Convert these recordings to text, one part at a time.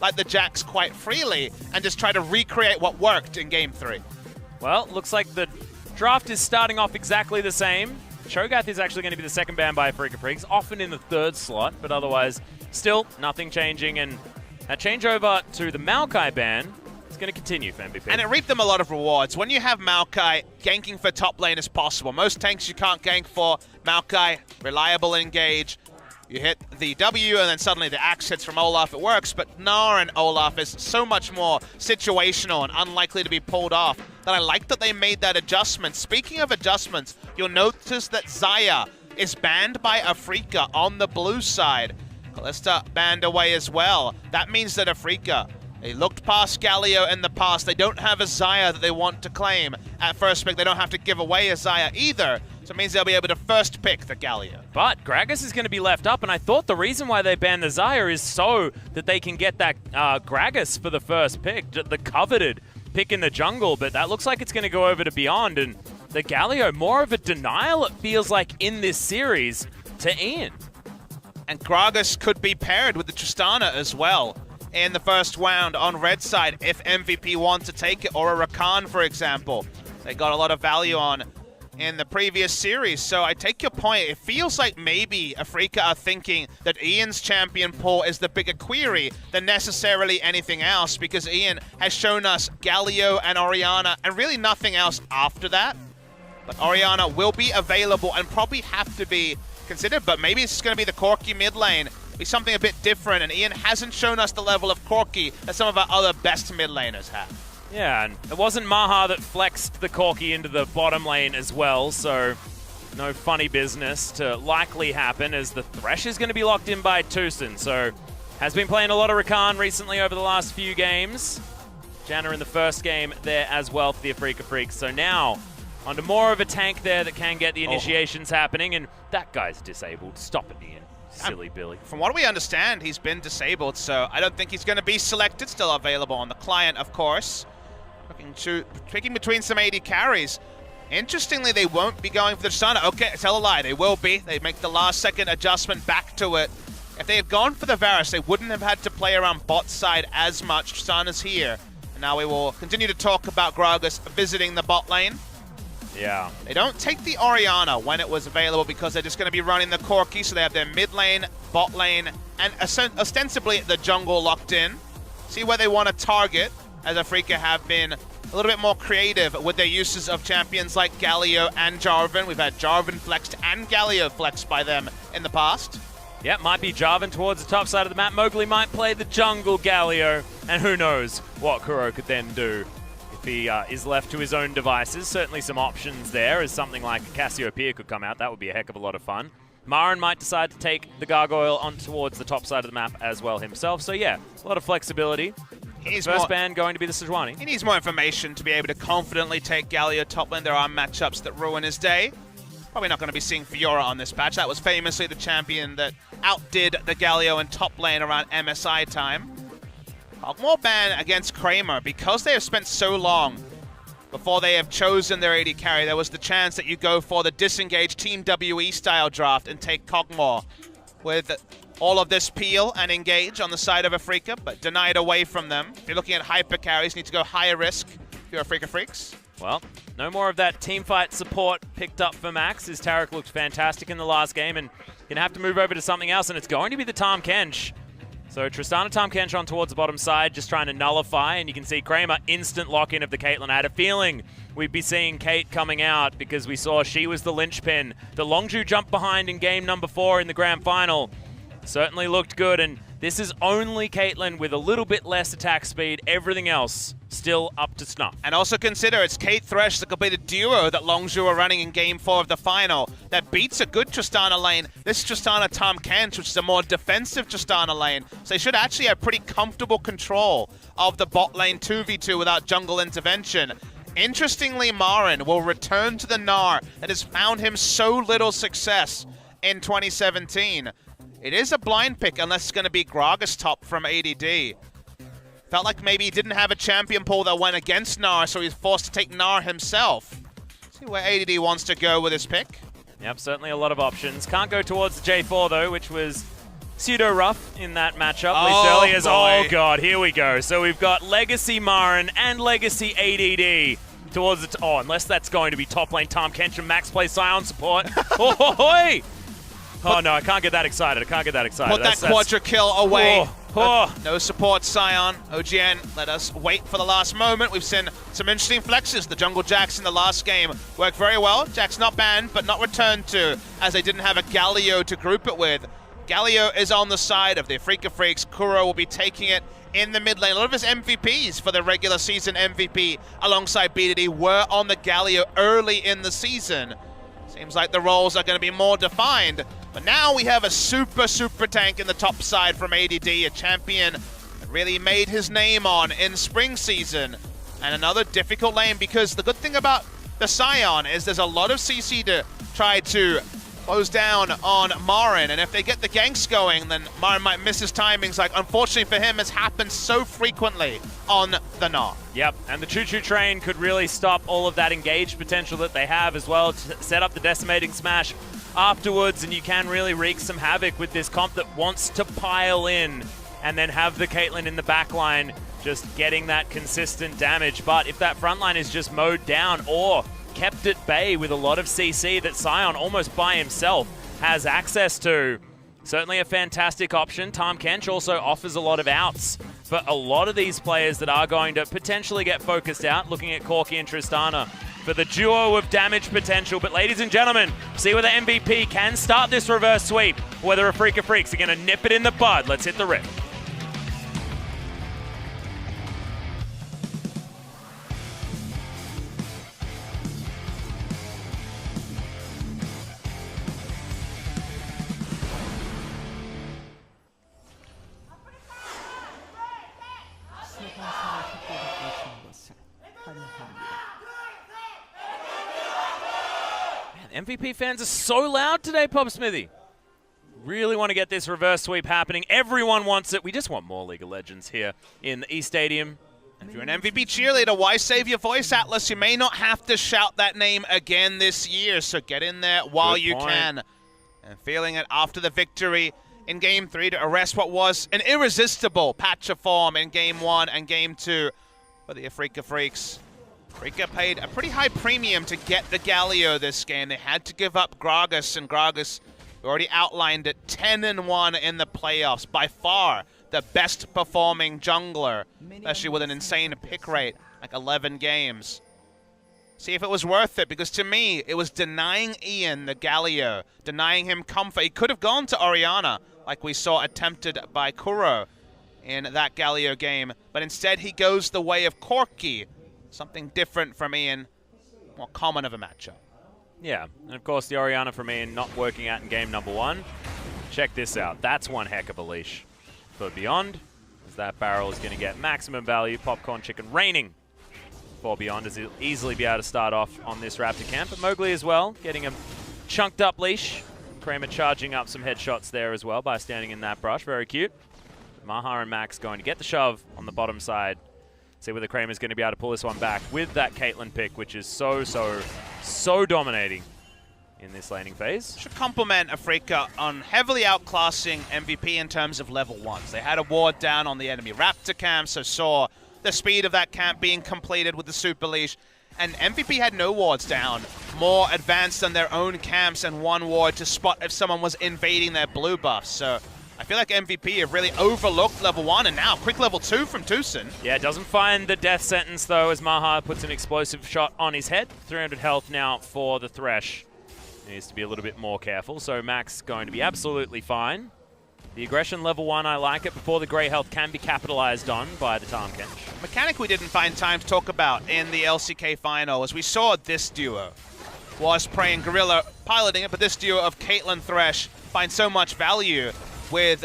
like the Jacks quite freely and just try to recreate what worked in Game 3. Well, looks like the draft is starting off exactly the same. Cho'Gath is actually going to be the second ban by Freecs, often in the third slot, but otherwise still nothing changing. And that changeover to the Maokai ban is going to continue for MVP. And it reaped them a lot of rewards. When you have Maokai, ganking for top lane is possible. Most tanks you can't gank for. Maokai, reliable engage. You hit the W and then suddenly the axe hits from Olaf, it works, but Gnar and Olaf is so much more situational and unlikely to be pulled off that I like that they made that adjustment. Speaking of adjustments, you'll notice that Xayah is banned by Afreeca on the blue side. Kalista banned away as well. That means that Afreeca, they looked past Galio in the past. They don't have a Xayah that they want to claim at first pick. They don't have to give away a Xayah either. So it means they'll be able to first pick the Galio. But Gragas is going to be left up, and I thought the reason why they banned the Xayah is so that they can get that Gragas for the first pick, the coveted pick in the jungle, but that looks like it's going to go over to Beyond, and the Galio, more of a denial it feels like in this series to Ian. And Gragas could be paired with the Tristana as well in the first round on red side if MVP wants to take it, or a Rakan, for example. They got a lot of value on in the previous series. So I take your point. It feels like maybe Afreeca are thinking that Ian's champion pool is the bigger query than necessarily anything else, because Ian has shown us Galio and Orianna and really nothing else after that. But Orianna will be available and probably have to be considered, but maybe it's going to be the Corki mid lane, be something a bit different, and Ian hasn't shown us the level of Corki that some of our other best mid laners have. Yeah, and it wasn't Maha that flexed the Corki into the bottom lane as well, so no funny business to likely happen, as the Thresh is going to be locked in by Tucson. So has been playing a lot of Rakan recently over the last few games. Janna in the first game there as well for the Afreeca Freecs. So now onto more of a tank there that can get the initiations happening, and that guy's disabled. Stop it, Ian. Silly Billy. From what we understand, he's been disabled, so I don't think he's going to be selected. Still available on the client, of course. Picking between some AD carries. Interestingly, they won't be going for the Tristana. Okay, tell a lie, they will be. They make the last second adjustment back to it. If they had gone for the Varus, they wouldn't have had to play around bot side as much. Tristana's here. And now we will continue to talk about Gragas visiting the bot lane. Yeah. They don't take the Orianna when it was available because they're just going to be running the Corki, so they have their mid lane, bot lane, and ostensibly the jungle locked in. See where they want to target, as Afreeca have been a little bit more creative with their uses of champions like Galio and Jarvan. We've had Jarvan flexed and Galio flexed by them in the past. Yeah, might be Jarvan towards the top side of the map. Mowgli might play the jungle Galio, and who knows what Kuro could then do if he is left to his own devices. Certainly some options there, as something like a Cassiopeia could come out. That would be a heck of a lot of fun. Marin might decide to take the Gargoyle on towards the top side of the map as well himself. So yeah, a lot of flexibility. First ban going to be the Sejuani. He needs more information to be able to confidently take Galio top lane. There are matchups that ruin his day. Probably not going to be seeing Fiora on this patch. That was famously the champion that outdid the Galio in top lane around MSI time. More ban against Kramer. Because they have spent so long before they have chosen their AD carry, there was the chance that you go for the disengaged Team WE style draft and take Kog'Maw with all of this peel and engage on the side of Afreeca, but denied away from them. If you're looking at hyper carries, you need to go higher risk if you're Afreeca Freecs. Well, no more of that teamfight support picked up for Max, as Taric looked fantastic in the last game, and going to have to move over to something else, and it's going to be the Tahm Kench. So Tristana Tahm Kench on towards the bottom side, just trying to nullify, and you can see Kramer instant lock-in of the Caitlyn. I had a feeling we'd be seeing Kate coming out because we saw she was the linchpin. The Longzhu jumped behind in game number 4 in the grand final. Certainly looked good, and this is only Caitlyn with a little bit less attack speed. Everything else still up to snuff. And also consider it's Kate Thresh, the completed duo that Longzhu are running in game 4 of the final, that beats a good Tristana lane. This is Tristana Tahm Kench, which is a more defensive Tristana lane. So they should actually have pretty comfortable control of the bot lane 2v2 without jungle intervention. Interestingly, Marin will return to the Gnar that has found him so little success in 2017. It is a blind pick unless it's going to be Gragas top from ADD. Felt like maybe he didn't have a champion pool that went against Gnar, so he's forced to take Gnar himself. See where ADD wants to go with his pick. Yep, certainly a lot of options. Can't go towards the J4 though, which was pseudo rough in that matchup. Oh, Early as, boy. oh god, here we go. So we've got Legacy Marin and Legacy ADD towards the oh, unless that's going to be top lane Tom Kench and Max play Scion support. Oh, oh no, I can't get that excited. I can't get that excited. Put that quadra kill away. No support, Scion. OGN let us wait for the last moment. We've seen some interesting flexes. The jungle Jax in the last game worked very well. Jax not banned, but not returned to, as they didn't have a Galio to group it with. Galio is on the side of the Afreeca Freecs. Kuro will be taking it in the mid lane. A lot of his MVPs for the regular season MVP alongside BDD were on the Galio early in the season. Seems like the roles are going to be more defined. But now we have a super tank in the top side from ADD, a champion that really made his name on in spring season. And another difficult lane, because the good thing about the Scion is there's a lot of CC to try to close down on Marin, and if they get the ganks going, then Marin might miss his timings, like unfortunately for him has happened so frequently on the Gnar. Yep, and the choo-choo train could really stop all of that engaged potential that they have as well, to set up the decimating smash afterwards, and you can really wreak some havoc with this comp that wants to pile in and then have the Caitlyn in the backline just getting that consistent damage. But if that front line is just mowed down or kept at bay with a lot of CC that Scion almost by himself has access to, certainly a fantastic option. Tom Kench also offers a lot of outs for a lot of these players that are going to potentially get focused out, looking at Corki and Tristana for the duo of damage potential. But ladies and gentlemen, see whether MVP can start this reverse sweep, whether Afreeca Freecs are going to nip it in the bud. Let's hit the rip. MVP fans are so loud today, Pop Smithy. Really want to get this reverse sweep happening. Everyone wants it. We just want more League of Legends here in the East Stadium. If you're an MVP cheerleader, why save your voice, Atlas? You may not have to shout that name again this year, so get in there while you can. And feeling it after the victory in Game 3 to arrest what was an irresistible patch of form in Game 1 and Game 2 for the Afreeca Freecs. Afreeca paid a pretty high premium to get the Galio this game. They had to give up Gragas, and Gragas already outlined it, 10-1 in the playoffs. By far the best performing jungler, especially with an insane pick rate, like 11 games. See if it was worth it, because to me, it was denying Ian the Galio, denying him comfort. He could have gone to Orianna, like we saw attempted by Kuro in that Galio game, but instead he goes the way of Corki. Something different from Ian, more common of a matchup. Yeah, and of course the Orianna from Ian not working out in game number 1. Check this out. That's one heck of a leash for Beyond, as that barrel is going to get maximum value. Popcorn Chicken reigning for Beyond, as he'll easily be able to start off on this Raptor camp. But Mowgli as well, getting a chunked up leash. Kramer charging up some headshots there as well by standing in that brush. Very cute. Maha and Max going to get the shove on the bottom side. See whether Kramer's going to be able to pull this one back with that Caitlyn pick, which is so dominating in this laning phase. Should compliment Afreeca on heavily outclassing MVP in terms of level 1s. They had a ward down on the enemy Raptor camp, so saw the speed of that camp being completed with the super leash. And MVP had no wards down, more advanced than their own camps, and one ward to spot if someone was invading their blue buffs. So I feel like MVP have really overlooked level 1, and now quick level 2 from Tucson. Yeah, doesn't find the death sentence though, as Maha puts an explosive shot on his head. 300 health now for the Thresh. He needs to be a little bit more careful, so Max going to be absolutely fine. The aggression level 1, I like it, before the grey health can be capitalized on by the Tom Kench. Mechanic we didn't find time to talk about in the LCK final, as we saw this duo. Was praying Gorilla piloting it, but this duo of Caitlyn Thresh finds so much value with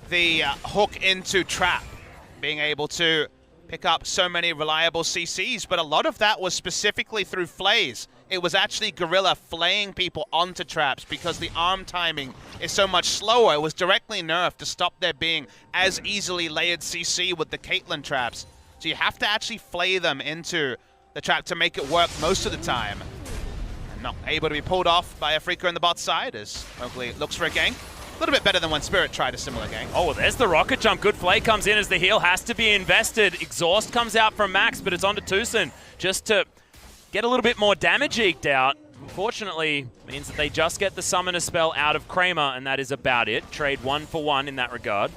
the hook into trap, being able to pick up so many reliable CCs, but a lot of that was specifically through flays. It was actually Gorilla flaying people onto traps because the arm timing is so much slower. It was directly nerfed to stop there being as easily layered CC with the Caitlyn traps. So you have to actually flay them into the trap to make it work most of the time. And not able to be pulled off by Afreeca in the bot side as Mowgli looks for a gank. A little bit better than when Spirit tried a similar game. Oh, well, there's the rocket jump. Good play comes in as the heal has to be invested. Exhaust comes out from Max, but it's onto Tucson just to get a little bit more damage eked out. Unfortunately, means that they just get the summoner spell out of Kramer, and that is about it. Trade 1 for 1 in that regard.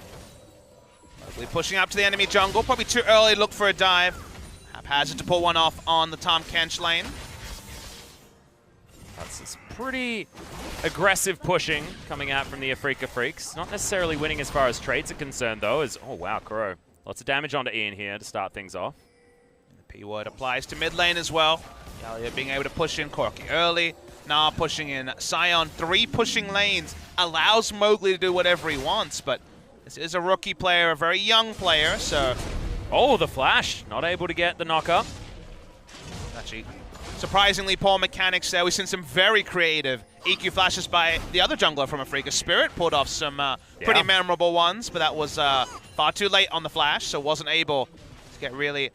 We're pushing up to the enemy jungle. Probably too early to look for a dive. Haphazard to pull one off on the Tahm Kench lane. That's this pretty aggressive pushing coming out from the Afreeca Freecs. Not necessarily winning as far as trades are concerned, though, as, oh wow, Kuro. Lots of damage onto Ian here to start things off. The P-word applies to mid lane as well. Galio being able to push in Corki early. Nah pushing in. Sion, 3 pushing lanes. Allows Mowgli to do whatever he wants, but this is a rookie player, a very young player, so... Oh, the flash. Not able to get the knock-up. Actually, surprisingly poor mechanics there. We've seen some very creative EQ flashes by the other jungler from Afreeca. Spirit pulled off some pretty memorable ones, but that was far too late on the flash, so wasn't able to get really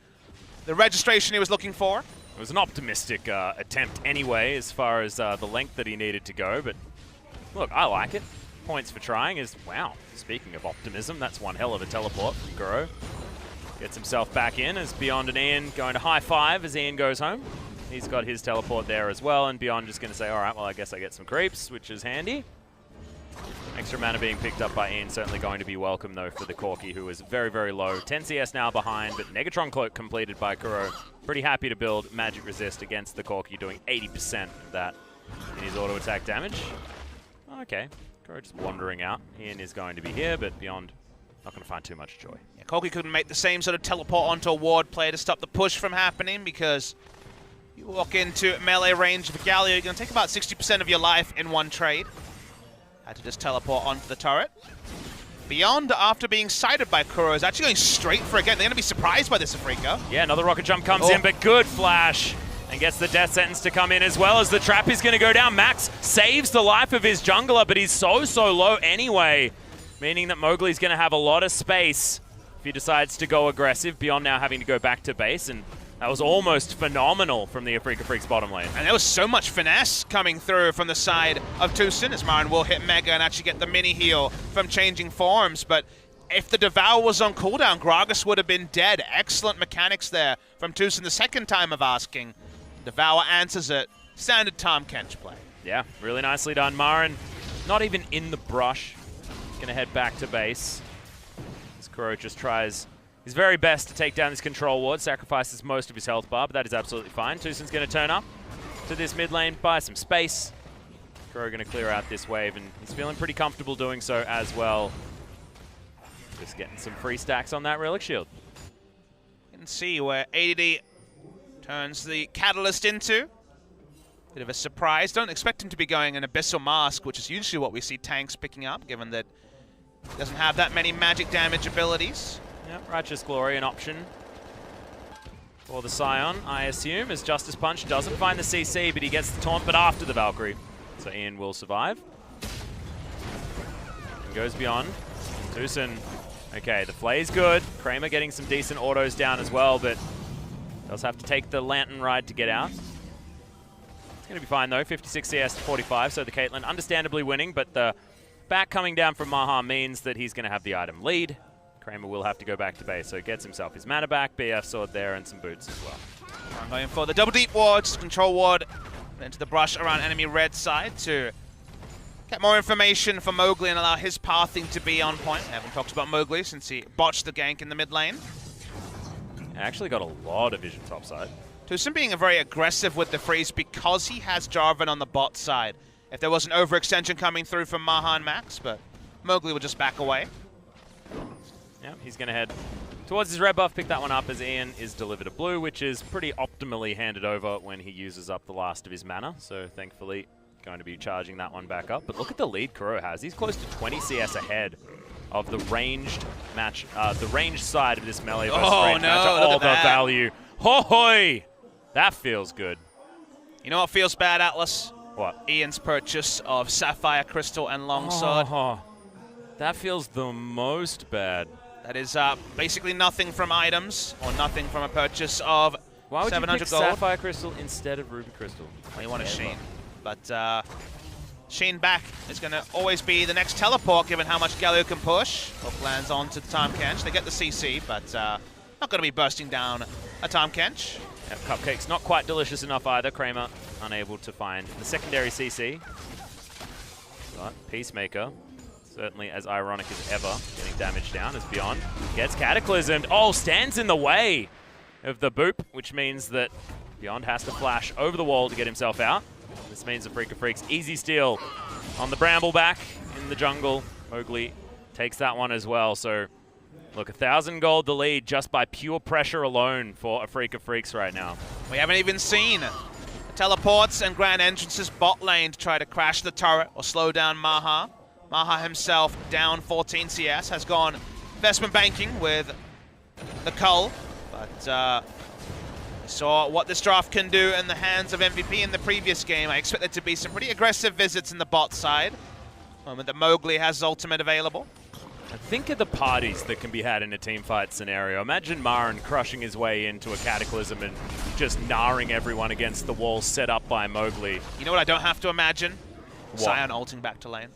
the registration he was looking for. It was an optimistic attempt anyway, as far as the length that he needed to go, but look, I like it. Points for trying is, wow, speaking of optimism, that's one hell of a teleport from Guro. Gets himself back in as Beyond and Ian going to high five as Ian goes home. He's got his teleport there as well, and Beyond just going to say, all right, well, I guess I get some creeps, which is handy. Extra mana being picked up by Ian, certainly going to be welcome, though, for the Corki, who is very, very low. 10 CS now behind, but Negatron Cloak completed by Kuro. Pretty happy to build Magic Resist against the Corki, doing 80% of that in his auto attack damage. Okay, Kuro just wandering out. Ian is going to be here, but Beyond not going to find too much joy. Yeah, Corki couldn't make the same sort of teleport onto a ward play to stop the push from happening, because you walk into melee range of Galio, you're going to take about 60% of your life in one trade. Had to just teleport onto the turret. Beyond, after being sighted by Kuro, is actually going straight for a game. They're going to be surprised by this Afreeca. Yeah, another rocket jump comes in, but good flash. And gets the death sentence to come in as well as the trap is going to go down. Max saves the life of his jungler, but he's so low anyway. Meaning that Mowgli's going to have a lot of space if he decides to go aggressive, Beyond now having to go back to base. And that was almost phenomenal from the Afreeca Freecs bottom lane. And there was so much finesse coming through from the side of Tucson, as Marin will hit Mega and actually get the mini heal from changing forms. But if the Devour was on cooldown, Gragas would have been dead. Excellent mechanics there from Tucson the second time of asking. Devour answers it. Standard Tahm Kench play. Yeah, really nicely done. Marin not even in the brush. Going to head back to base. As Kuro just tries his very best to take down this control ward, sacrifices most of his health bar, but that is absolutely fine. Tucson's going to turn up to this mid lane, buy some space. Kuro going to clear out this wave, and he's feeling pretty comfortable doing so as well. Just getting some free stacks on that Relic Shield. You can see where ADD turns the Catalyst into. Bit of a surprise. Don't expect him to be going an Abyssal Mask, which is usually what we see tanks picking up, given that he doesn't have that many magic damage abilities. Yep, Righteous Glory, an option for the Scion, I assume, as Justice Punch doesn't find the CC, but he gets the taunt, but after the Valkyrie. So Ian will survive. And goes Beyond. Tucson, okay, the play's good. Kramer getting some decent autos down as well, but does have to take the Lantern Ride to get out. It's going to be fine, though. 56 CS to 45, so the Caitlyn understandably winning, but the back coming down from Maha means that he's going to have the item lead. Kramer will have to go back to base, so he gets himself his mana back, BF sword there, and some boots as well. I'm going for the double deep wards, control ward into the brush around enemy red side to get more information for Mowgli and allow his pathing to be on point. I haven't talked about Mowgli since he botched the gank in the mid lane. Actually got a lot of vision topside. Tucson being very aggressive with the freeze because he has Jarvan on the bot side. If there was an overextension coming through from Maha and Max, but Mowgli will just back away. Yeah, he's going to head towards his red buff, pick that one up as Ian is delivered a blue, which is pretty optimally handed over when he uses up the last of his mana. So thankfully, going to be charging that one back up. But look at the lead Kuro has. He's close to 20 CS ahead of the ranged match, the ranged side of this melee versus range matchup. All the value. Ho-hoy! That feels good. You know what feels bad, Atlas? What? Ian's purchase of Sapphire Crystal and Longsword. That feels the most bad. That is basically nothing from items, or nothing from a purchase of 700 gold. Why would you pick Sapphire Crystal instead of Ruby Crystal? Well, you want a Sheen. But Sheen back is going to always be the next teleport, given how much Galio can push. Hook lands onto the Tahm Kench. They get the CC, but not going to be bursting down a Tahm Kench. Yep, Cupcake's not quite delicious enough either. Kramer unable to find the secondary CC. But Peacemaker, certainly as ironic as ever, getting damage down as Beyond gets Cataclysmed. Oh, stands in the way of the boop, which means that Beyond has to flash over the wall to get himself out. This means the Freecs easy steal on the Brambleback in the jungle. Mowgli takes that one as well. So, look, 1,000 gold the lead just by pure pressure alone for Freecs right now. We haven't even seen teleports and grand entrances bot lane to try to crash the turret or slow down Maha. Maha himself down 14 CS, has gone investment banking with the Cull, but we saw what this draft can do in the hands of MVP in the previous game. I expect there to be some pretty aggressive visits in the bot side, moment that Mowgli has his ultimate available. Think of the parties that can be had in a teamfight scenario. Imagine Marin crushing his way into a Cataclysm and just narring everyone against the wall set up by Mowgli. You know what I don't have to imagine? What? Sion ulting back to lane.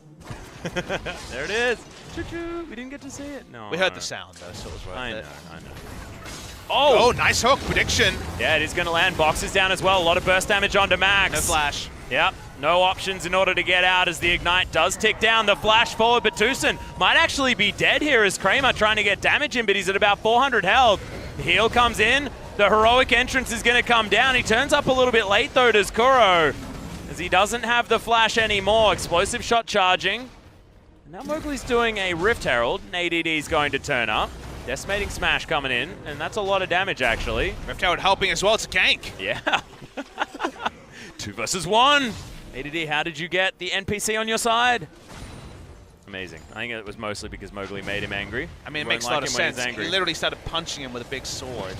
There it is. Choo-choo. We didn't get to see it. No. We heard the sound though, so it was worth I it. know. Oh, nice hook prediction. Yeah, it is going to land. Boxes down as well. A lot of burst damage onto Max. No flash. Yep, no options in order to get out as the Ignite does tick down. The flash forward, but Tucson might actually be dead here as Kramer trying to get damage in, but he's at about 400 health. The heal comes in. The heroic entrance is going to come down. He turns up a little bit late though, does Kuro, as he doesn't have the flash anymore. Explosive shot charging. And now Mowgli's doing a Rift Herald, and ADD is going to turn up. Decimating Smash coming in, and that's a lot of damage actually. Rift Herald helping as well, it's a gank. Yeah. 2 versus 1. ADD, how did you get the NPC on your side? Amazing. I think it was mostly because Mowgli made him angry. I mean, it makes a lot of sense. He literally started punching him with a big sword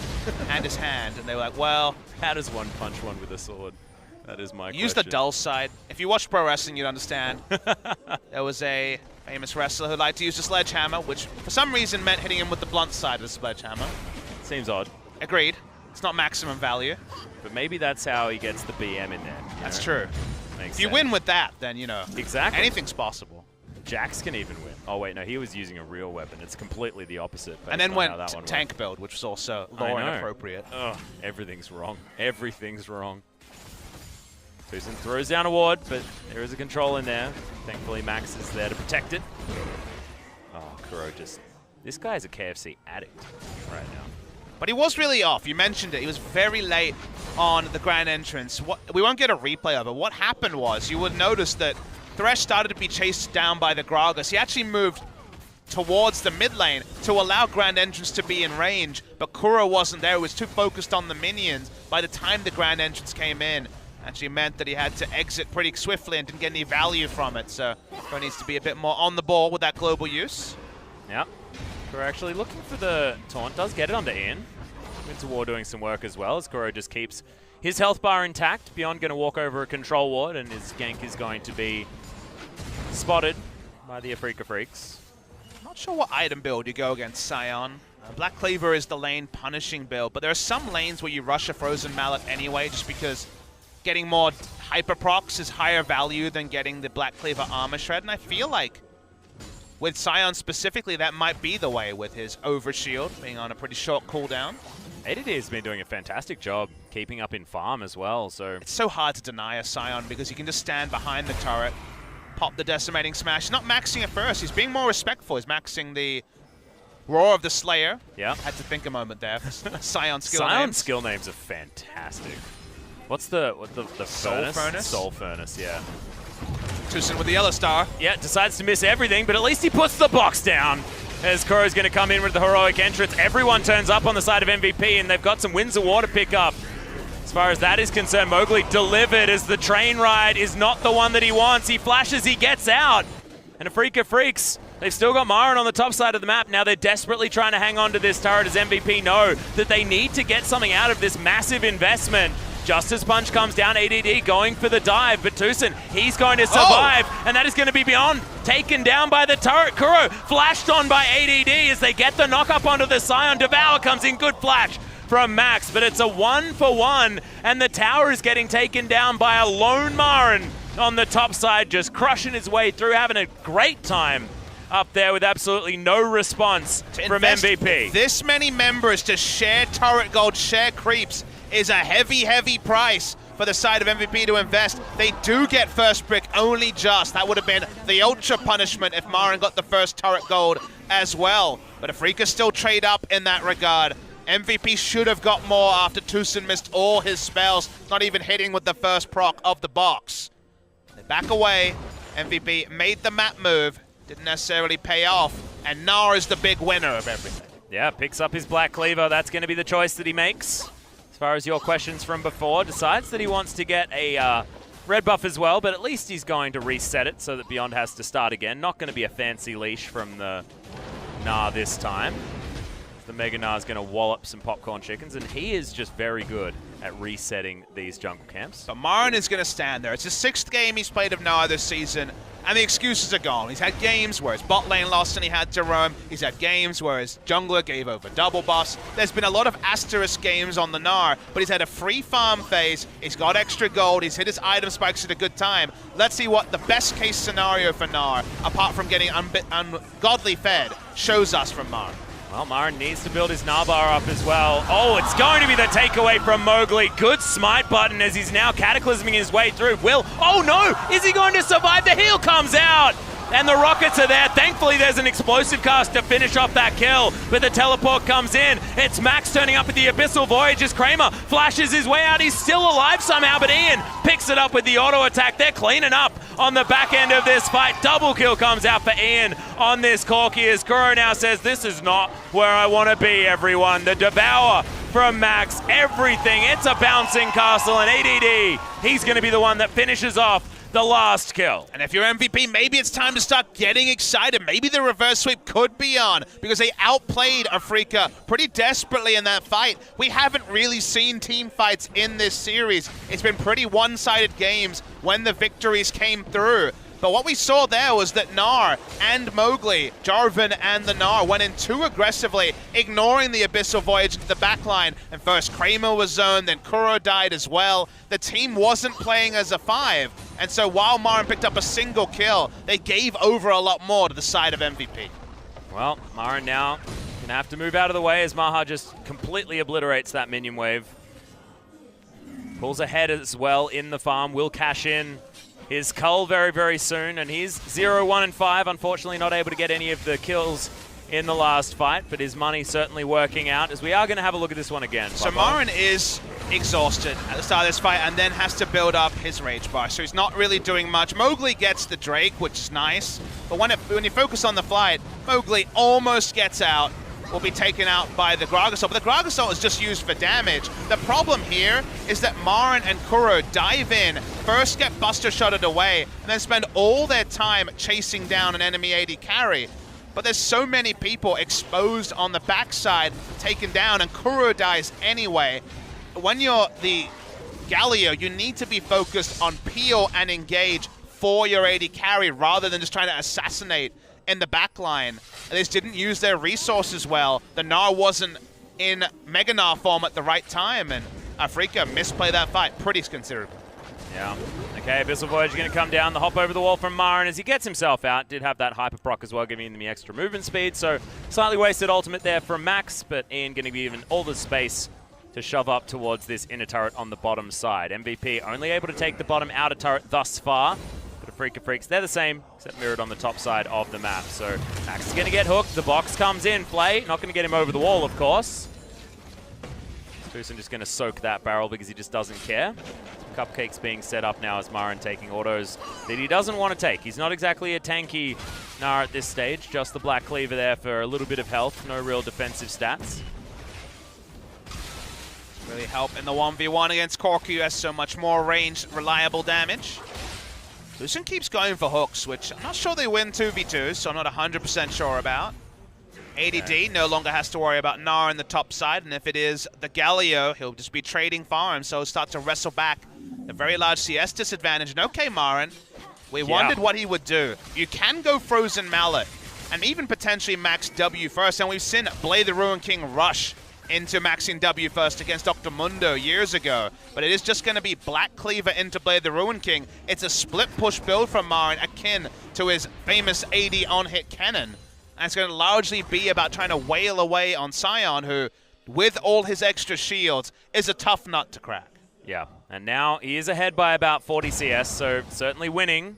and his hand, and they were like, well... How does one punch one with a sword? That is my question. Use the dull side. If you watch pro wrestling, you'd understand. There was a famous wrestler who liked to use a sledgehammer, which for some reason meant hitting him with the blunt side of the sledgehammer. Seems odd. Agreed. It's not maximum value. But maybe that's how he gets the BM in there. That's true. Makes if you win with that, then, you know, exactly. Anything's possible. Jax can even win. Oh, wait, no, he was using a real weapon. It's completely the opposite. And then went tank build, which was also lore inappropriate. Ugh, everything's wrong. Everything's wrong. Tucson throws down a ward, but there is a control in there. Thankfully, Max is there to protect it. Oh, Kuro just... This guy's a KFC addict right now. But he was really off. You mentioned it. He was very late on the grand entrance. We won't get a replay of it. What happened was, you would notice that Thresh started to be chased down by the Gragas. He actually moved towards the mid lane to allow grand entrance to be in range, but Kuro wasn't there. He was too focused on the minions. By the time the grand entrance came in, actually meant that he had to exit pretty swiftly and didn't get any value from it. So Kuro needs to be a bit more on the ball with that global use. Yep. Kuro actually looking for the taunt. Does get it onto Ian. Winter War doing some work as well as Kuro just keeps his health bar intact. Beyond going to walk over a control ward, and his gank is going to be spotted by the Afreeca Freecs. Not sure what item build you go against Sion. Black Cleaver is the lane punishing build, but there are some lanes where you rush a Frozen Mallet anyway, just because getting more hyper procs is higher value than getting the Black Cleaver armor shred, and I feel like with Sion specifically, that might be the way with his overshield being on a pretty short cooldown. ADD has been doing a fantastic job keeping up in farm as well, so... It's so hard to deny a Sion because you can just stand behind the turret, pop the Decimating Smash. He's not maxing it first, he's being more respectful. He's maxing the Roar of the Slayer. Yeah. Had to think a moment there. Sion skill Sion names. skill names are fantastic. What's the Soul Furnace? Soul Furnace, yeah. Tucson with the yellow star. Yeah, decides to miss everything, but at least he puts the box down. As Kuro's going to come in with the heroic entrance. Everyone turns up on the side of MVP, and they've got some Winds of War to pick up. As far as that is concerned, Mowgli delivered as the train ride is not the one that he wants. He flashes, he gets out. And Afreeca Freecs, they've still got Marin on the top side of the map. Now they're desperately trying to hang on to this turret as MVP know that they need to get something out of this massive investment. Justice Punch comes down, ADD going for the dive, but Tucson, he's going to survive, and that is going to be Beyond, taken down by the turret. Kuro flashed on by ADD as they get the knock up onto the Sion. Devour comes in, good flash from Max, but it's a 1-for-1, and the tower is getting taken down by a lone Marin. on the top side, just crushing his way through, having a great time up there with absolutely no response from MVP. This many members to share turret gold, share creeps is a heavy, heavy price for the side of MVP to invest. They do get first brick only just. That would have been the ultra punishment if Marin got the first turret gold as well. But Afreeca still trade up in that regard. MVP should have got more after Tucson missed all his spells, not even hitting with the first proc of the box. They back away. MVP made the map move. Didn't necessarily pay off. And Gnar is the big winner of everything. Yeah, picks up his Black Cleaver. That's going to be the choice that he makes. As far as your questions from before, decides that he wants to get a red buff as well, but at least he's going to reset it so that Beyond has to start again. Not going to be a fancy leash from the Gnar this time. The Mega Gnar is going to wallop some popcorn chickens, and he is just very good at resetting these jungle camps. But Marin is going to stand there. It's his 6th game he's played of Gnar this season, and the excuses are gone. He's had games where his bot lane lost and he had to roam. He's had games where his jungler gave over double buffs. There's been a lot of asterisk games on the Gnar, but he's had a free farm phase. He's got extra gold. He's hit his item spikes at a good time. Let's see what the best case scenario for Gnar, apart from getting ungodly fed, shows us from Marin. Well, Marin needs to build his Gnar up as well. Oh, it's going to be the takeaway from Mowgli. Good smite button as he's now cataclysming his way through. Oh no! Is he going to survive? The heal comes out! And the rockets are there. Thankfully, there's an explosive cast to finish off that kill. But the teleport comes in. It's Max turning up at the Abyssal Voyage as Kramer flashes his way out. He's still alive somehow, but Ian picks it up with the auto attack. They're cleaning up on the back end of this fight. Double kill comes out for Ian on this Corki as Kuro now says, this is not where I want to be, everyone. The Devour from Max, everything. It's a bouncing castle, and ADD, he's going to be the one that finishes off the last kill. And if you're MVP, maybe it's time to start getting excited. Maybe the reverse sweep could be on because they outplayed Afreeca pretty desperately in that fight. We haven't really seen team fights in this series. It's been pretty one-sided games when the victories came through. But what we saw there was that Gnar and Mowgli, Jarvan and the Gnar, went in too aggressively, ignoring the Abyssal Voyage into the backline. And first Kramer was zoned, then Kuro died as well. The team wasn't playing as a 5. And so while Marin picked up a single kill, they gave over a lot more to the side of MVP. Well, Marin now gonna have to move out of the way as Maha just completely obliterates that minion wave. Pulls ahead as well in the farm, will cash in his cull very, very soon, and he's 0, 1, and 5. Unfortunately, not able to get any of the kills in the last fight, but his money certainly working out, as we are going to have a look at this one again. So Marin is exhausted at the start of this fight and then has to build up his rage bar, so he's not really doing much. Mowgli gets the Drake, which is nice, but when you focus on the fight, Mowgli almost gets out. Will be taken out by the Gragasol, but the Gragasol is just used for damage. The problem here is that Marin and Kuro dive in, first get Buster Shotted away, and then spend all their time chasing down an enemy AD carry. But there's so many people exposed on the backside, taken down, and Kuro dies anyway. When you're the Galio, you need to be focused on peel and engage for your AD carry rather than just trying to assassinate in the backline. They just didn't use their resources well. The Gnar wasn't in Mega Gnar form at the right time, and Afreeca misplayed that fight pretty considerably. Yeah. Okay, Abyssal Voyage going to come down. The hop over the wall from Marin as he gets himself out. Did have that hyper proc as well, giving him the extra movement speed. So slightly wasted ultimate there from Max, but Ian going to be given all the space to shove up towards this inner turret on the bottom side. MVP only able to take the bottom outer turret thus far. Freecs, they're the same, except mirrored on the top side of the map. So Max is going to get hooked. The box comes in. Flay, not going to get him over the wall, of course. Tucson just going to soak that barrel because he just doesn't care. Cupcakes being set up now as Marin taking autos that he doesn't want to take. He's not exactly a tanky Gnar at this stage, just the Black Cleaver there for a little bit of health, no real defensive stats. Really help in the 1v1 against Corki, who has so much more ranged, reliable damage. Tucson keeps going for hooks, which I'm not sure they win 2v2, so I'm not 100% sure about. ADD no longer has to worry about Gnar in the top side, and if it is the Galio, he'll just be trading farms, so he'll start to wrestle back a very large CS disadvantage. And okay, Marin, we wondered what he would do. You can go Frozen Mallet, and even potentially max W first, and we've seen Blade the Ruin King rush into Maxine W first against Dr. Mundo years ago. But it is just going to be Black Cleaver into Blade the Ruin King. It's a split push build from Marin, akin to his famous AD on-hit cannon. And it's going to largely be about trying to wail away on Sion, who, with all his extra shields, is a tough nut to crack. Yeah, and now he is ahead by about 40 CS, so certainly winning.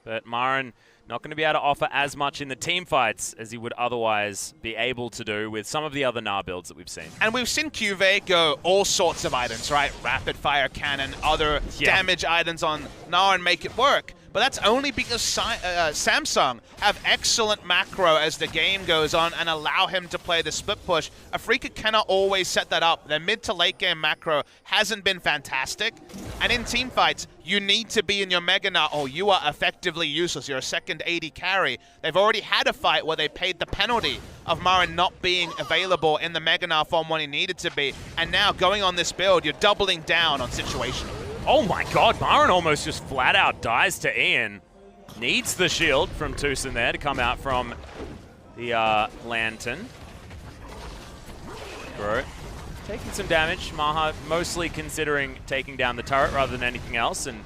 But Marin not going to be able to offer as much in the team fights as he would otherwise be able to do with some of the other Gnar builds that we've seen. And we've seen QV go all sorts of items, right? Rapid fire cannon, other damage items on Gnar and make it work. But that's only because Samsung have excellent macro as the game goes on and allow him to play the split push. Afreeca cannot always set that up. Their mid to late game macro hasn't been fantastic. And in team fights, you need to be in your Mega Gnar or you are effectively useless. You're a second AD carry. They've already had a fight where they paid the penalty of Marin not being available in the Mega Gnar form when he needed to be. And now going on this build, you're doubling down on situational. Oh my god, Marin almost just flat out dies to Ian. Needs the shield from Tucson there to come out from the Lantern. Bro, taking some damage. Maha mostly considering taking down the turret rather than anything else, and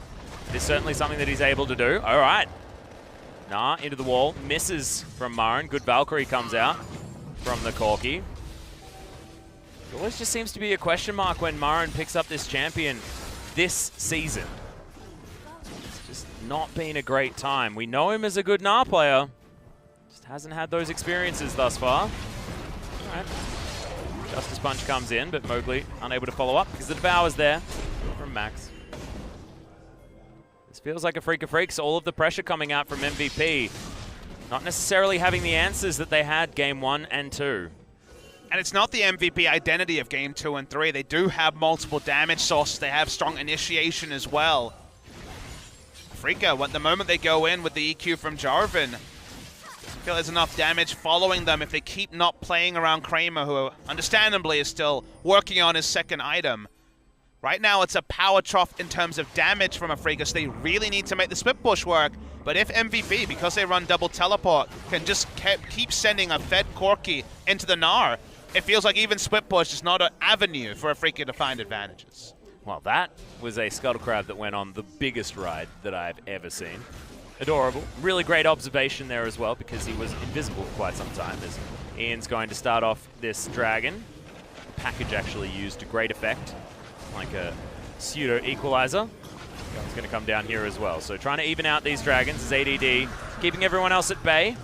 it is certainly something that he's able to do. All right. Gnar into the wall, misses from Marin. Good Valkyrie comes out from the Corki. It always just seems to be a question mark when Marin picks up this champion this season. It's just not been a great time. We know him as a good Gnar player. Just hasn't had those experiences thus far. All right. Justice Punch comes in, but Mowgli unable to follow up because the Devour's there from Max. This feels like a Freak of Freaks. All of the pressure coming out from MVP. Not necessarily having the answers that they had game 1 and 2. And it's not the MVP identity of Game 2 and 3. They do have multiple damage sources. They have strong initiation as well. Afreeca, the moment they go in with the EQ from Jarvan, I feel there's enough damage following them if they keep not playing around Kramer, who understandably is still working on his second item. Right now, it's a power trough in terms of damage from Afreeca, so they really need to make the split push work. But if MVP, because they run double teleport, can just keep sending a fed Corki into the Gnar, it feels like even split push is not an avenue for Afreeca to find advantages. Well, that was a Scuttle Crab that went on the biggest ride that I've ever seen. Adorable. Really great observation there as well, because he was invisible for quite some time. As Ian's going to start off this dragon. The package actually used to great effect, like a pseudo equalizer. He's going to come down here as well. So trying to even out these dragons is ADD, keeping everyone else at bay.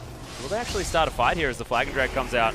Will they actually start a fight here as the Flag Drag comes out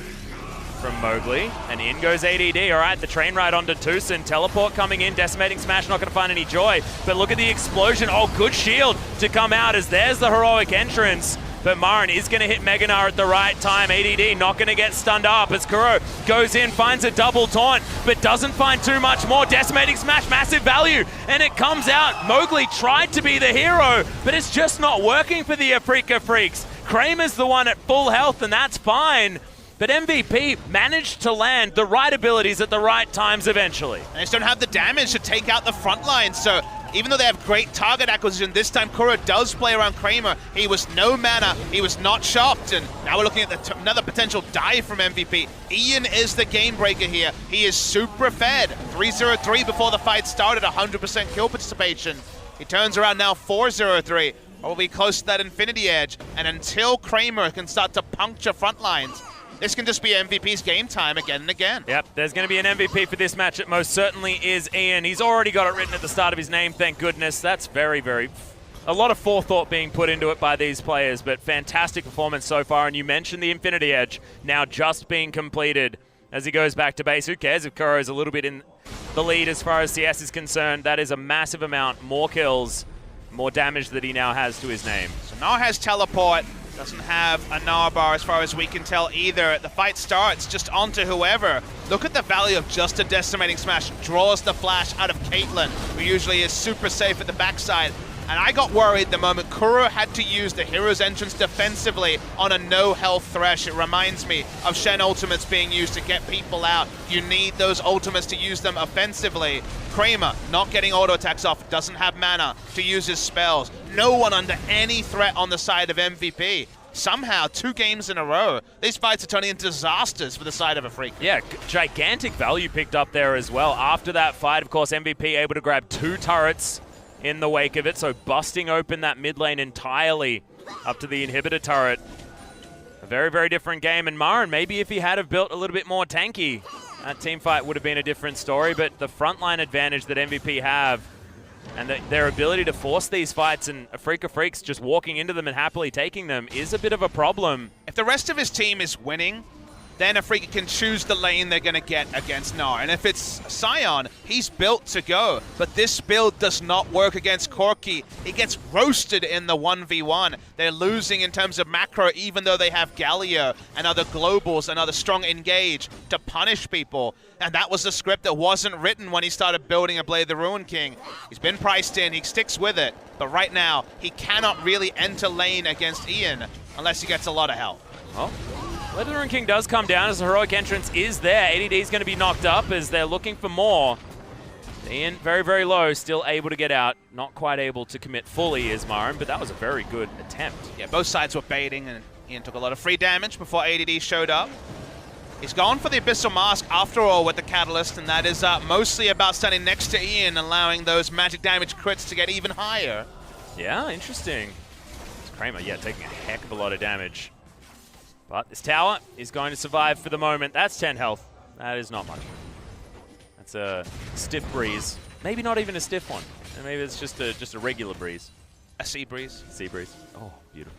from Mowgli, and in goes ADD. All right, the train ride onto Tucson. Teleport coming in, decimating smash, not going to find any joy. But look at the explosion. Oh, good shield to come out as there's the heroic entrance. But Marin is going to hit Mega Gnar at the right time. ADD not going to get stunned up as Kuro goes in, finds a double taunt, but doesn't find too much more. Decimating smash, massive value, and it comes out. Mowgli tried to be the hero, but it's just not working for the Afreeca Freaks. Kramer's the one at full health, and that's fine. But MVP managed to land the right abilities at the right times eventually. They just don't have the damage to take out the front line, so even though they have great target acquisition, this time Kuro does play around Kramer. He was no mana, he was not shocked, and now we're looking at another potential dive from MVP. Ian is the game breaker here. He is super fed. 3-0-3 before the fight started, 100% kill participation. He turns around now 4-0-3, probably close to that Infinity Edge, and until Kramer can start to puncture front lines, this can just be MVP's game time again and again. Yep, there's going to be an MVP for this match. It most certainly is Ian. He's already got it written at the start of his name, thank goodness. That's a lot of forethought being put into it by these players, but fantastic performance so far. And you mentioned the Infinity Edge now just being completed as he goes back to base. Who cares if Kuro's a little bit in the lead as far as CS is concerned? That is a massive amount, more kills, more damage that he now has to his name. So now has teleport. Doesn't have a Gnar bar as far as we can tell either. The fight starts just onto whoever. Look at the value of just a decimating smash. Draws the flash out of Caitlyn, who usually is super safe at the backside. And I got worried the moment Kuro had to use the hero's entrance defensively on a no health thresh. It reminds me of Shen ultimates being used to get people out. You need those ultimates to use them offensively. Kramer not getting auto attacks off, doesn't have mana to use his spells. No one under any threat on the side of MVP. somehow 2 games in a row, these fights are turning into disasters for the side of Afreeca. Yeah, gigantic value picked up there as well. After that fight, of course, MVP able to grab 2 turrets in the wake of it, so busting open that mid lane entirely up to the inhibitor turret. A very, very different game. And Marin, maybe if he had have built a little bit more tanky, that team fight would have been a different story. But the frontline advantage that MVP have and their ability to force these fights and Afreeca Freecs just walking into them and happily taking them is a bit of a problem. If the rest of his team is winning, then Afreeca can choose the lane they're going to get against Gnar. And if it's Sion, he's built to go. But this build does not work against Corki. He gets roasted in the 1v1. They're losing in terms of macro, even though they have Galio and other globals and other strong engage to punish people. And that was the script that wasn't written when he started building a Blade of the Ruin King. He's been priced in, he sticks with it. But right now, he cannot really enter lane against Ian unless he gets a lot of help. Oh. Blade of the Ruin King does come down as the heroic entrance is there. ADD is going to be knocked up as they're looking for more. Ian, very, very low, still able to get out. Not quite able to commit fully is Marin, but that was a very good attempt. Yeah, both sides were baiting, and Ian took a lot of free damage before ADD showed up. He's gone for the Abyssal Mask after all with the Catalyst, and that is mostly about standing next to Ian, allowing those magic damage crits to get even higher. Yeah, interesting. It's Kramer, yeah, taking a heck of a lot of damage. But this tower is going to survive for the moment. That's 10 health. That is not much. That's a stiff breeze. Maybe not even a stiff one. And maybe it's just a regular breeze. A sea breeze. Sea breeze. Oh, beautiful.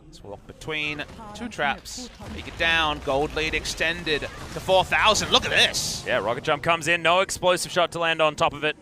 Let's walk between 2 traps. Take it down. Gold lead extended to 4,000. Look at this. Yeah, rocket jump comes in. No explosive shot to land on top of it.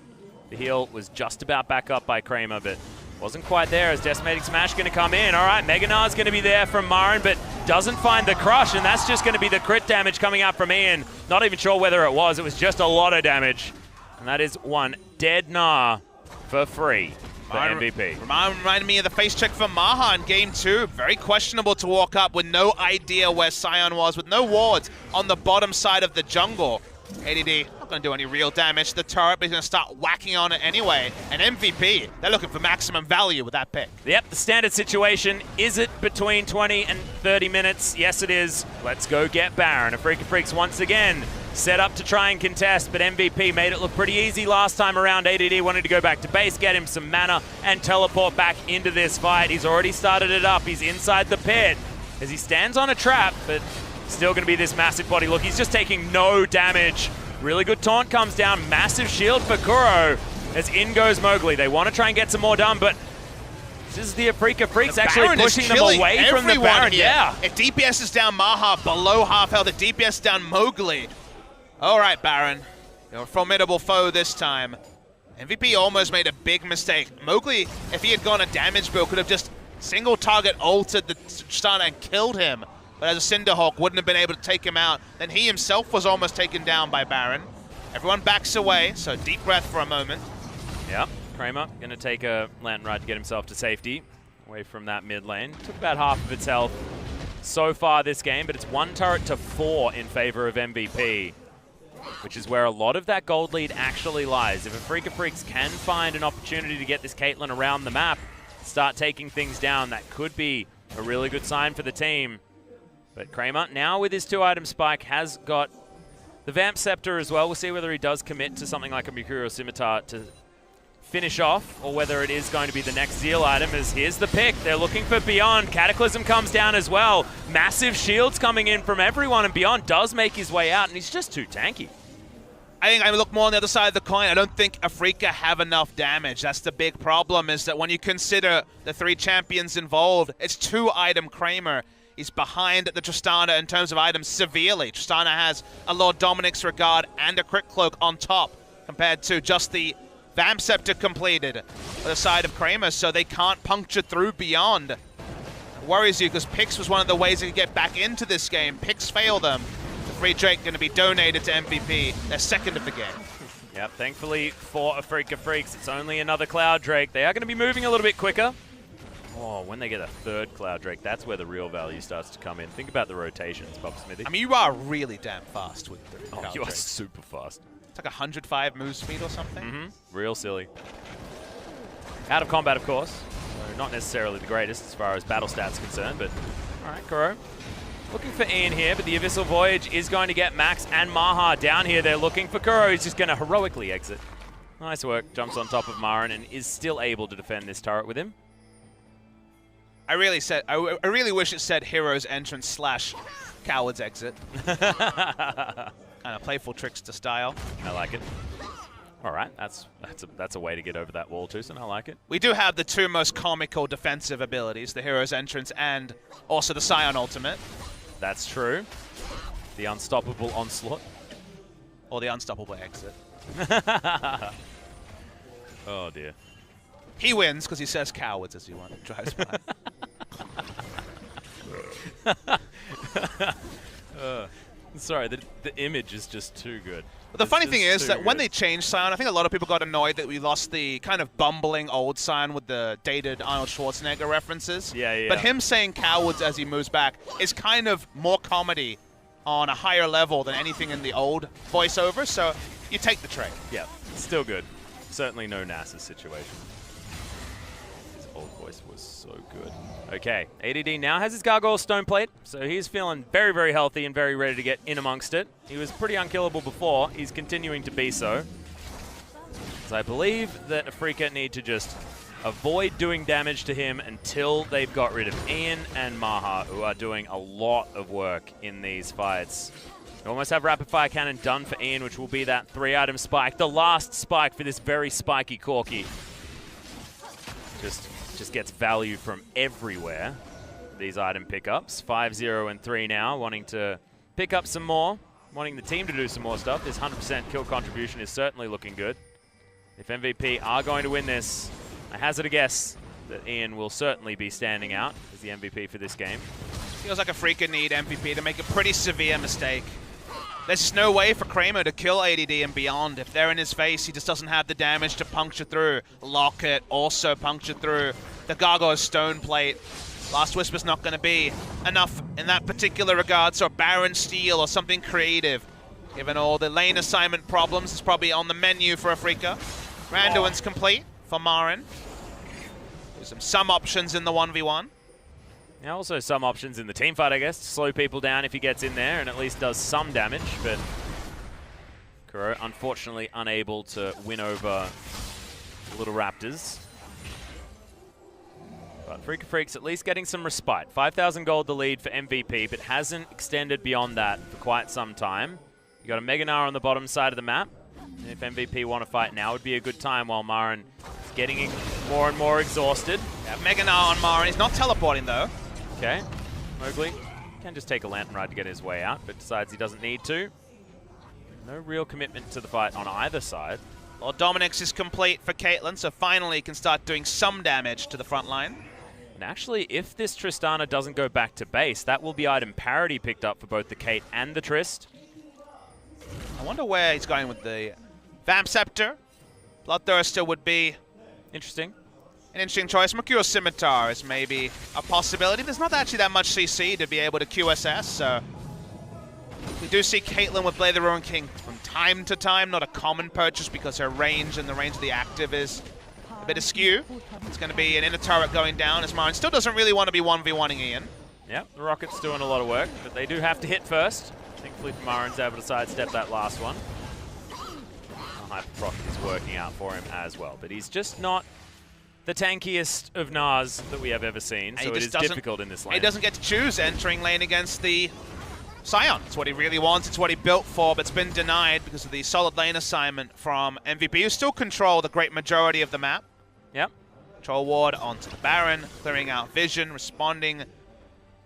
The heal was just about back up by Kramer, but wasn't quite there as Decimating Smash going to come in. All right, Mega Gnar's going to be there from Marin, but doesn't find the crush, and that's just going to be the crit damage coming out from Ian. Not even sure whether it was just a lot of damage. And that is one dead Gnar for free for MVP. Reminded me of the face check for Maha in game 2. Very questionable to walk up with no idea where Sion was, with no wards on the bottom side of the jungle. ADD not going to do any real damage to the turret, but he's going to start whacking on it anyway. And MVP, they're looking for maximum value with that pick. Yep, the standard situation. Is it between 20 and 30 minutes? Yes, it is. Let's go get Baron. Afreeca Freecs once again set up to try and contest, but MVP made it look pretty easy last time around. ADD wanted to go back to base, get him some mana, and teleport back into this fight. He's already started it up. He's inside the pit as he stands on a trap, but still going to be this massive body. Look, he's just taking no damage. Really good taunt comes down. Massive shield for Kuro as in goes Mowgli. They want to try and get some more done, but this is the Afreeca Freecs actually pushing them away from the Baron. Here. Yeah. If DPS is down Maha below half health, if DPS is down Mowgli. All right, Baron. You're a formidable foe this time. MVP almost made a big mistake. Mowgli, if he had gone a damage build, could have just single target ulted the Tristana and killed him. But as a Cinderhawk, wouldn't have been able to take him out. Then he himself was almost taken down by Baron. Everyone backs away, so deep breath for a moment. Yep, Kramer going to take a Lantern Ride to get himself to safety. Away from that mid lane. Took about half of its health so far this game, but it's 1 turret to 4 in favor of MVP. Which is where a lot of that gold lead actually lies. If Afreeca Freecs can find an opportunity to get this Caitlyn around the map, start taking things down, that could be a really good sign for the team. But Kramer, now with his 2-item spike, has got the Vamp Scepter as well. We'll see whether he does commit to something like a Mercurial Scimitar to finish off, or whether it is going to be the next Zeal item, as here's the pick. They're looking for Beyond. Cataclysm comes down as well. Massive shields coming in from everyone, and Beyond does make his way out, and he's just too tanky. I think I look more on the other side of the coin. I don't think Afreeca have enough damage. That's the big problem, is that when you consider the 3 champions involved, it's 2-item Kramer. He's behind the Tristana in terms of items severely. Tristana has a Lord Dominic's Regard and a Crit Cloak on top, compared to just the Vamp Scepter completed for the side of Kramer, so they can't puncture through Beyond. It worries you, because Pix was one of the ways they could get back into this game. Pix failed them. The free Drake going to be donated to MVP, their second of the game. Yep, thankfully for Afreeca Freecs, it's only another Cloud Drake. They are going to be moving a little bit quicker. Oh, when they get a 3rd Cloud Drake, that's where the real value starts to come in. Think about the rotations, Bob Smithy. I mean, you are really damn fast with the Cloud you are Drake. super fast. It's like 105 move speed or something. Real silly. Out of combat, of course. not necessarily the greatest as far as battle stats concerned, but all right, Kuro. Looking for Ian here, but the Abyssal Voyage is going to get Max and Maha down here. They're looking for Kuro. He's just going to heroically exit. Nice work. Jumps on top of Marin and is still able to defend this turret with him. I really wish it said Hero's Entrance / Coward's Exit. Kind of playful trickster style. I like it. All right, that's a way to get over that wall, Tucson. I like it. We do have the two most comical defensive abilities, the Hero's Entrance and also the Scion Ultimate. That's true. The Unstoppable Onslaught. Or the Unstoppable Exit. Oh, dear. He wins because he says cowards as he drives by. Sorry, the image is just too good. But the funny thing is that when they changed Scion, I think a lot of people got annoyed that we lost the kind of bumbling old Scion with the dated Arnold Schwarzenegger references. Yeah. But him saying cowards as he moves back is kind of more comedy on a higher level than anything in the old voiceover, so you take the trade. Yeah, still good. Certainly no Nasa's situation. His old voice was so good. Okay, ADD now has his Gargoyle Stone Plate, so he's feeling very, very healthy and very ready to get in amongst it. He was pretty unkillable before. He's continuing to be so. So I believe that Afreeca need to just avoid doing damage to him until they've got rid of Ian and Maha, who are doing a lot of work in these fights. We almost have Rapid Fire Cannon done for Ian, which will be that 3-item spike. The last spike for this very spiky Corki. Just gets value from everywhere, these item pickups. 5-0 and 3 now, wanting to pick up some more, wanting the team to do some more stuff. This 100% kill contribution is certainly looking good. If MVP are going to win this, I hazard a guess that Ian will certainly be standing out as the MVP for this game. Feels like Afreeca need MVP to make a pretty severe mistake. There's just no way for Kramer to kill ADD and beyond. If they're in his face, he just doesn't have the damage to puncture through. Locket also puncture through. The Gargoyle Stone Plate. Last Whisper's not going to be enough in that particular regard, so Baron Steel or something creative. Given all the lane assignment problems, it's probably on the menu for Afreeca. Randuin's complete for Marin. There's some options in the 1v1. Yeah, also some options in the team fight, I guess, to slow people down if he gets in there and at least does some damage, but Kuro unfortunately unable to win over the Little Raptors. But Freecs at least getting some respite. 5,000 gold the lead for MVP, but hasn't extended beyond that for quite some time. You got a Mega Gnar on the bottom side of the map, and if MVP want to fight now would be a good time while Marin is getting more and more exhausted. Yeah, Mega Gnar on Marin. He's not teleporting though. Okay, Mowgli can just take a Lantern Ride to get his way out, but decides he doesn't need to. No real commitment to the fight on either side. Lord Dominic's is complete for Caitlyn, so finally can start doing some damage to the front line. And actually, if this Tristana doesn't go back to base, that will be item parity picked up for both the Kate and the Trist. I wonder where he's going with the Vamp Scepter. Bloodthirster would be interesting. An interesting choice. Mercure Scimitar is maybe a possibility. There's not actually that much CC to be able to QSS, so we do see Caitlyn with Blade of the Ruin King from time to time. Not a common purchase because her range and the range of the active is a bit askew. It's going to be an inner turret going down as Marin still doesn't really want to be 1v1ing Ian. Yep, the Rocket's doing a lot of work, but they do have to hit first. Thankfully, Marin's able to sidestep that last one. Hyperproc is working out for him as well, but he's just not the tankiest of Nars that we have ever seen, so it is difficult in this lane. He doesn't get to choose entering lane against the Scion. It's what he really wants, it's what he built for, but it's been denied because of the solid lane assignment from MVP, who still control the great majority of the map. Yep. Control ward onto the Baron, clearing out vision, responding.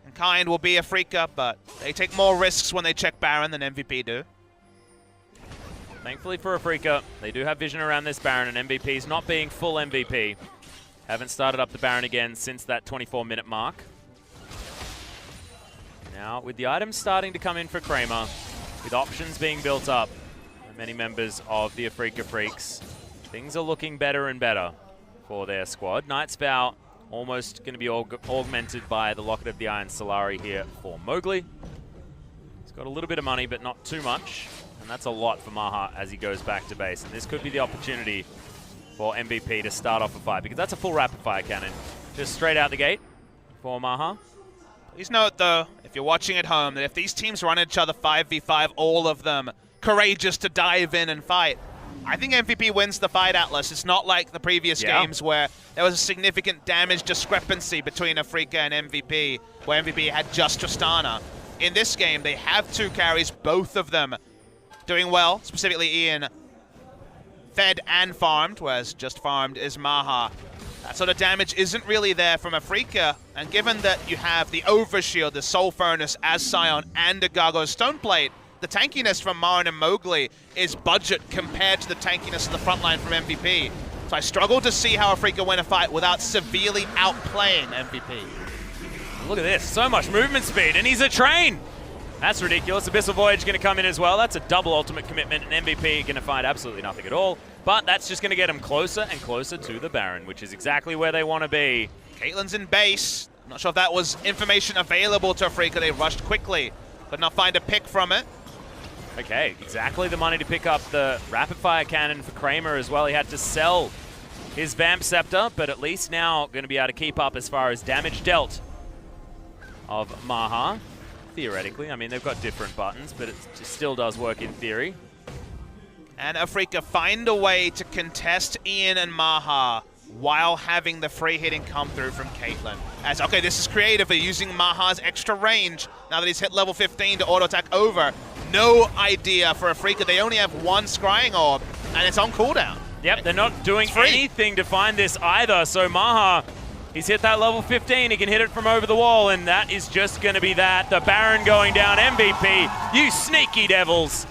And kind will be Afreeca, but they take more risks when they check Baron than MVP do. Thankfully for Afreeca, they do have vision around this Baron, and MVP's not being full MVP. Haven't started up the Baron again since that 24-minute mark. Now, with the items starting to come in for Kramer, with options being built up by many members of the Afreeca Freecs, things are looking better and better for their squad. Knight's Vow almost going to be augmented by the Locket of the Iron Solari here for Mowgli. He's got a little bit of money, but not too much. And that's a lot for Maha as he goes back to base. And this could be the opportunity for MVP to start off a fight, because that's a full rapid fire cannon. just straight out the gate for Maha. Please note, though, if you're watching at home, that if these teams run each other 5v5, all of them courageous to dive in and fight, I think MVP wins the fight, Atlas. It's not like the previous games where there was a significant damage discrepancy between Afreeca and MVP, where MVP had just Tristana. In this game, they have 2 carries, both of them doing well, specifically Ian fed and farmed, whereas just farmed is Maha. That sort of damage isn't really there from Afreeca, and given that you have the Overshield, the Soul Furnace as Scion, and a Gargoyle Stoneplate, the tankiness from Marin and Mowgli is budget compared to the tankiness of the front line from MVP. So I struggle to see how Afreeca win a fight without severely outplaying MVP. Look at this, so much movement speed, and he's a train! That's ridiculous. Abyssal Voyage going to come in as well. That's a double ultimate commitment, and MVP going to find absolutely nothing at all. But that's just going to get him closer and closer to the Baron, which is exactly where they want to be. Caitlyn's in base. I'm not sure if that was information available to Afreeca. They rushed quickly, could not find a pick from it. Okay, exactly the money to pick up the rapid fire cannon for Kramer as well. He had to sell his Vamp Scepter, but at least now going to be able to keep up as far as damage dealt of Maha. Theoretically, I mean, they've got different buttons, but it still does work in theory. And Afreeca find a way to contest Ian and Maha while having the free hitting come through from Caitlyn. As, okay, this is creative. They're using Maha's extra range now that he's hit level 15 to auto-attack over. No idea for Afreeca. They only have 1 Scrying Orb, and it's on cooldown. Yep, they're not doing anything to find this either, so Maha, he's hit that level 15. He can hit it from over the wall, and that is just going to be that. The Baron going down. MVP, you sneaky devils,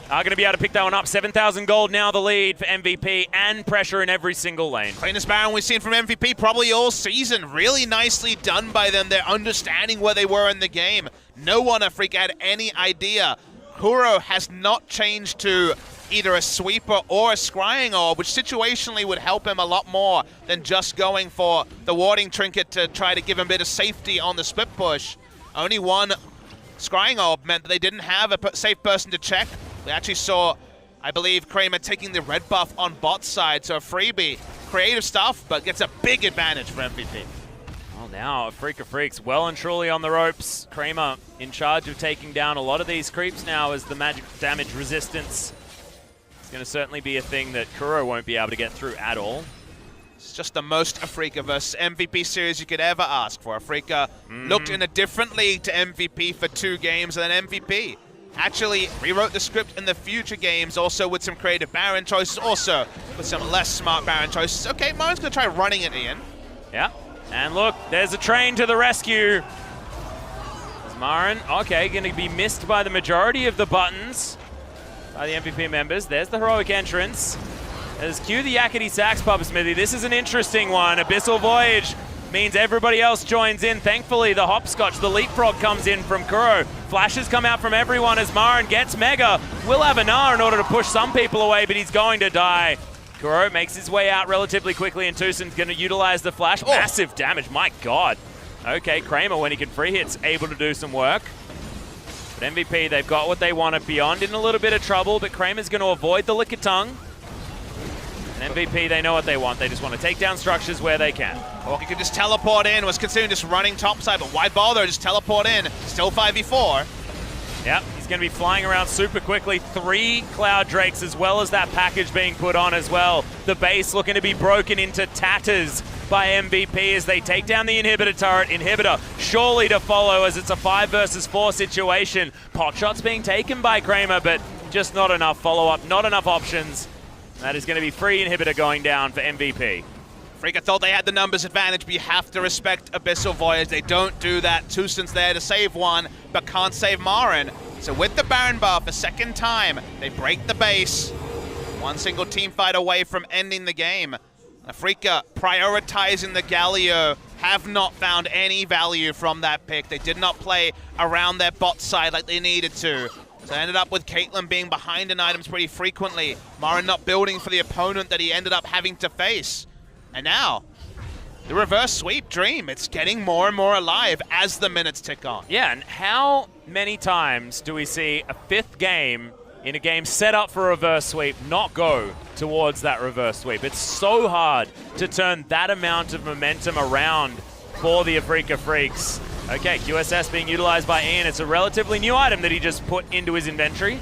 are going to be able to pick that one up. 7,000 gold now the lead for MVP, and pressure in every single lane. Cleanest Baron we've seen from MVP probably all season. Really nicely done by them. They're understanding where they were in the game. No one Afreeca had any idea. Kuro has not changed to either a sweeper or a Scrying Orb, which situationally would help him a lot more than just going for the warding trinket to try to give him a bit of safety on the split push. Only 1 Scrying Orb meant that they didn't have a safe person to check. We actually saw, I believe, Kramer taking the red buff on bot side, so a freebie. Creative stuff, but gets a big advantage for MVP. Well, now Afreeca Freecs well and truly on the ropes. Kramer in charge of taking down a lot of these creeps now as the magic damage resistance is going to certainly be a thing that Kuro won't be able to get through at all. It's just the most Afreeca versus MVP series you could ever ask for. Afreeca looked in a different league to MVP for 2 games, and then MVP actually rewrote the script in the future games, also with some creative Baron choices, also with some less smart Baron choices. Okay, Marin's going to try running it in. Yeah, and look, there's a train to the rescue. There's Marin, okay, going to be missed by the majority of the buttons by the MVP members. There's the heroic entrance. There's cue the Yakety Sax, Papa Smithy. This is an interesting one. Abyssal Voyage means everybody else joins in. Thankfully, the hopscotch, the leapfrog comes in from Kuro. Flashes come out from everyone as Marin gets Mega. Will have an R in order to push some people away, but he's going to die. Kuro makes his way out relatively quickly, and Tucson's going to utilize the flash. Massive damage, my God. Okay, Kramer, when he can free hits, able to do some work. But MVP, they've got what they wanted. Beyond in a little bit of trouble, but Kramer's going to avoid the Lick of Tongue. And MVP, they know what they want. They just want to take down structures where they can. Or he could just teleport in. Was considering just running topside, but why bother? Just teleport in. Still 5v4. Yep, he's going to be flying around super quickly. 3 Cloud Drakes as well as that package being put on as well. The base looking to be broken into tatters by MVP as they take down the inhibitor turret. Inhibitor surely to follow as it's a 5 versus 4 situation. Pot shots being taken by Kramer, but just not enough follow-up, not enough options. That is going to be free inhibitor going down for MVP. Afreeca thought they had the numbers advantage, but you have to respect Abyssal Voyage. They don't do that. Tucson's there to save one, but can't save Marin. So with the Baron buff, a second time, they break the base. 1 single team fight away from ending the game. Afreeca prioritizing the Galio, have not found any value from that pick. They did not play around their bot side like they needed to. So ended up with Caitlyn being behind in items pretty frequently. Marin not building for the opponent that he ended up having to face. And now, the reverse sweep dream. It's getting more and more alive as the minutes tick on. Yeah, and how many times do we see a 5th game in a game set up for a reverse sweep, not go towards that reverse sweep. It's so hard to turn that amount of momentum around for the Afreeca Freecs. Okay, QSS being utilized by Ian. It's a relatively new item that he just put into his inventory.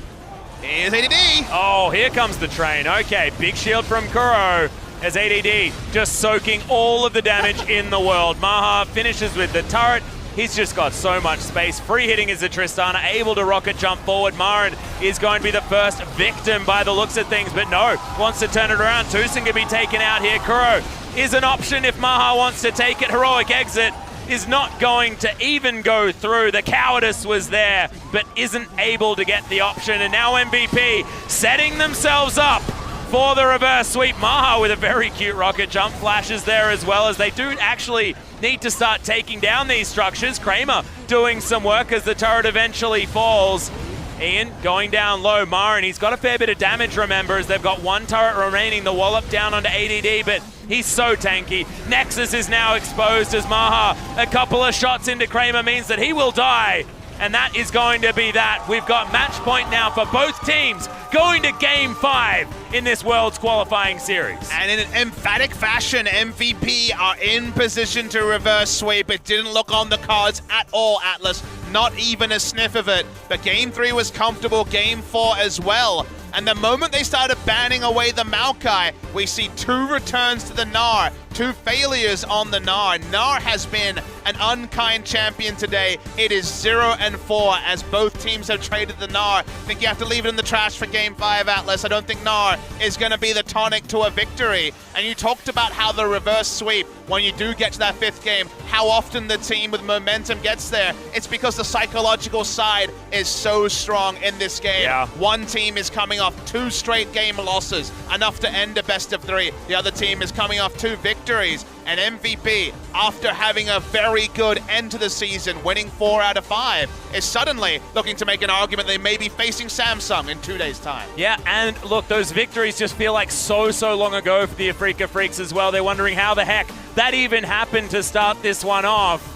Here's ADD. Oh, here comes the train. Okay, big shield from Kuro as ADD just soaking all of the damage in the world. Maha finishes with the turret. He's just got so much space. Free hitting is a Tristana, able to rocket jump forward. Marin is going to be the first victim by the looks of things, but no, wants to turn it around. Tucson can be taken out here. Kuro is an option if Maha wants to take it. Heroic exit is not going to even go through. The cowardice was there, but isn't able to get the option. And now MVP setting themselves up for the reverse sweep. Maha with a very cute rocket jump flashes there as well, as they do actually need to start taking down these structures. Kramer doing some work as the turret eventually falls. Ian going down low. Marin, he's got a fair bit of damage, remember, as they've got one turret remaining. The wallop down onto ADD, but he's so tanky. Nexus is now exposed as Maha, a couple of shots into Kramer means that he will die. And that is going to be that. We've got match point now for both teams going to Game 5 in this Worlds qualifying series. And in an emphatic fashion, MVP are in position to reverse sweep. It didn't look on the cards at all, Atlas. Not even a sniff of it. But Game 3 was comfortable, Game 4 as well. And the moment they started banning away the Maokai, we see 2 returns to the Gnar, 2 failures on the Gnar. Gnar has been an unkind champion today. It is 0-4 as both teams have traded the Gnar. I think you have to leave it in the trash for Game 5, Atlas. I don't think Gnar is going to be the tonic to a victory. And you talked about how the reverse sweep, when you do get to that 5th game, how often the team with momentum gets there. It's because the psychological side is so strong in this game. Yeah. One team is coming off 2 straight game losses, enough to end a best of 3. The other team is coming off 2 victories. And MVP, after having a very good end to the season, winning 4 out of 5, is suddenly looking to make an argument they may be facing Samsung in 2 days' time. Yeah, and look, those victories just feel like so long ago for the Afreeca Freecs as well. They're wondering how the heck that even happened to start this one off.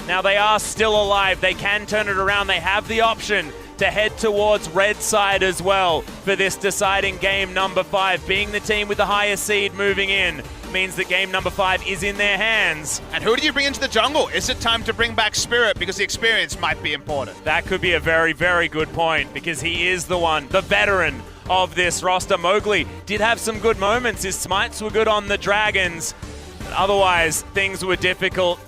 Now they are still alive. They can turn it around. They have the option to head towards red side as well for this deciding game number 5. Being the team with the highest seed moving in means that game number 5 is in their hands. And who do you bring into the jungle? Is it time to bring back Spirit, because the experience might be important? That could be a very good point, because he is the one, the veteran of this roster. Mowgli did have some good moments. His smites were good on the Dragons. Otherwise, things were difficult